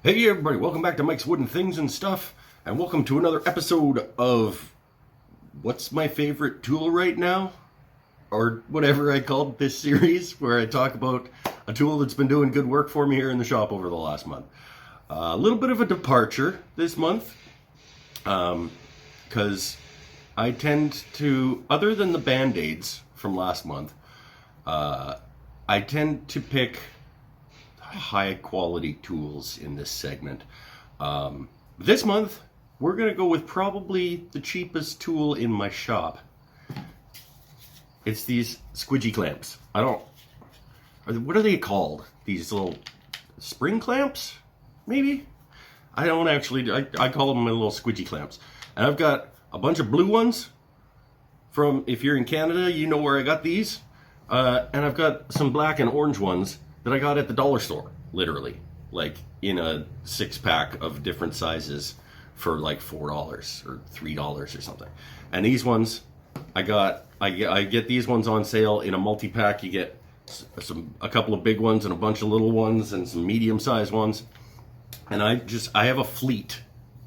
Hey everybody, welcome back to Mike's Wooden Things and Stuff, and welcome to another episode of what's my favorite tool right now, or whatever I called this series, where I talk about a tool that's been doing good work for me here in the shop over the last month. A little bit of a departure this month, because I tend to, other than the Band-Aids from last month, I tend to pick high quality tools in this segment. This month we're gonna go with probably the cheapest tool in my shop. It's these Squigy Clamps. What are they called? These little spring clamps, maybe? I don't actually, I call them my little Squigy Clamps. And I've got a bunch of blue ones from, if you're in Canada, you know where I got these. And I've got some black and orange ones that I got at the dollar store, literally, like in a 6-pack of different sizes for like $4 or $3 or something. And these ones, I get these ones on sale in a multi-pack. You get a couple of big ones and a bunch of little ones and some medium-sized ones. And I have a fleet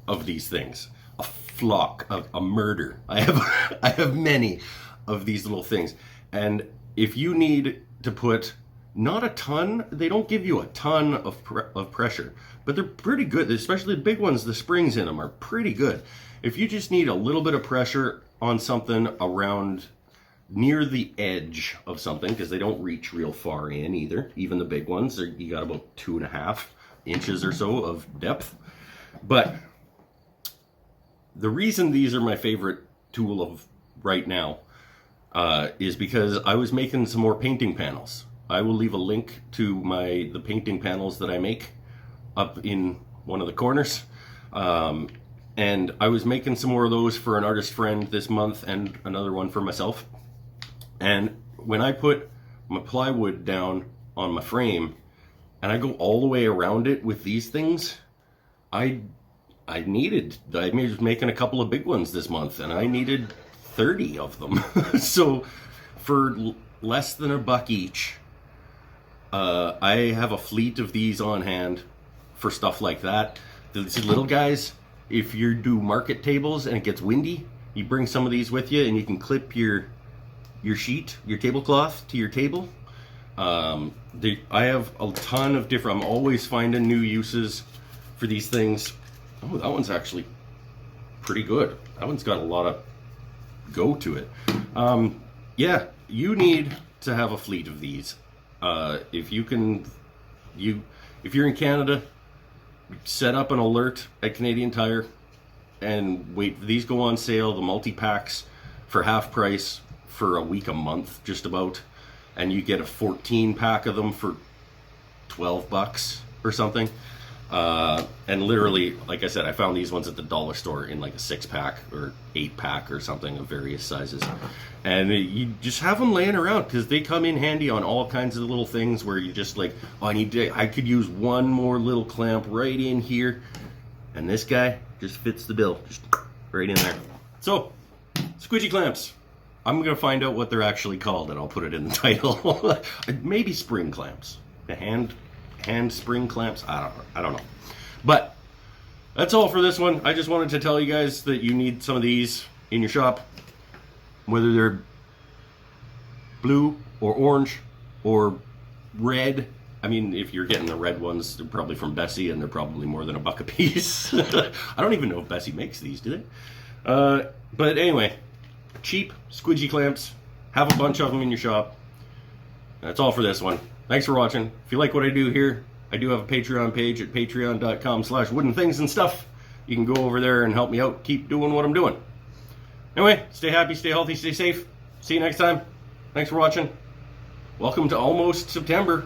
of these things, a flock, a murder. I have many of these little things. And if you need to put not a ton, they don't give you a ton of pressure, but they're pretty good, especially the big ones. The springs in them are pretty good. If you just need a little bit of pressure on something around near the edge of something, because they don't reach real far in either, even the big ones, you got about 2.5 inches or so of depth. But the reason these are my favorite tool of right now is because I was making some more painting panels. I will leave a link to the painting panels that I make up in one of the corners. And I was making some more of those for an artist friend this month and another one for myself. And when I put my plywood down on my frame and I go all the way around it with these things, I was making a couple of big ones this month and I needed 30 of them. So for less than $1 each, I have a fleet of these on hand for stuff like that. These little guys, if you do market tables and it gets windy, you bring some of these with you and you can clip your sheet, your tablecloth to your table. I have a ton of different, I'm always finding new uses for these things. Oh, that one's actually pretty good. That one's got a lot of go to it. Yeah, you need to have a fleet of these. If you're in Canada, set up an alert at Canadian Tire and wait. These go on sale, the multi-packs, for half price for a week a month, just about. And you get a 14-pack of them for $12 or something. And literally, like I said, I found these ones at the dollar store in like a 6-pack or 8-pack or something of various sizes. And you just have them laying around because they come in handy on all kinds of little things where you just like, oh, I could use one more little clamp right in here. And this guy just fits the bill, just right in there. So, Squigy Clamps. I'm going to find out what they're actually called and I'll put it in the title. Maybe spring clamps. The hand spring clamps. I don't know. But that's all for this one. I just wanted to tell you guys that you need some of these in your shop, whether they're blue or orange or red. I mean, if you're getting the red ones, they're probably from Bessie and they're probably more than $1 a piece. I don't even know if Bessie makes these, do they? But anyway, cheap Squigy Clamps. Have a bunch of them in your shop. That's all for this one. Thanks for watching. If you like what I do here, I do have a Patreon page at patreon.com/woodenthingsandstuff. You can go over there and help me out, keep doing what I'm doing. Anyway, stay happy, stay healthy, stay safe. See you next time. Thanks for watching. Welcome to almost September.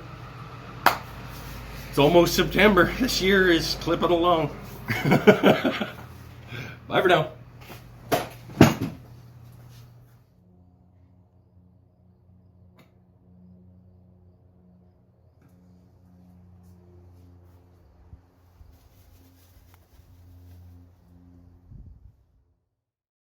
It's almost September. This year is clipping along. Bye for now.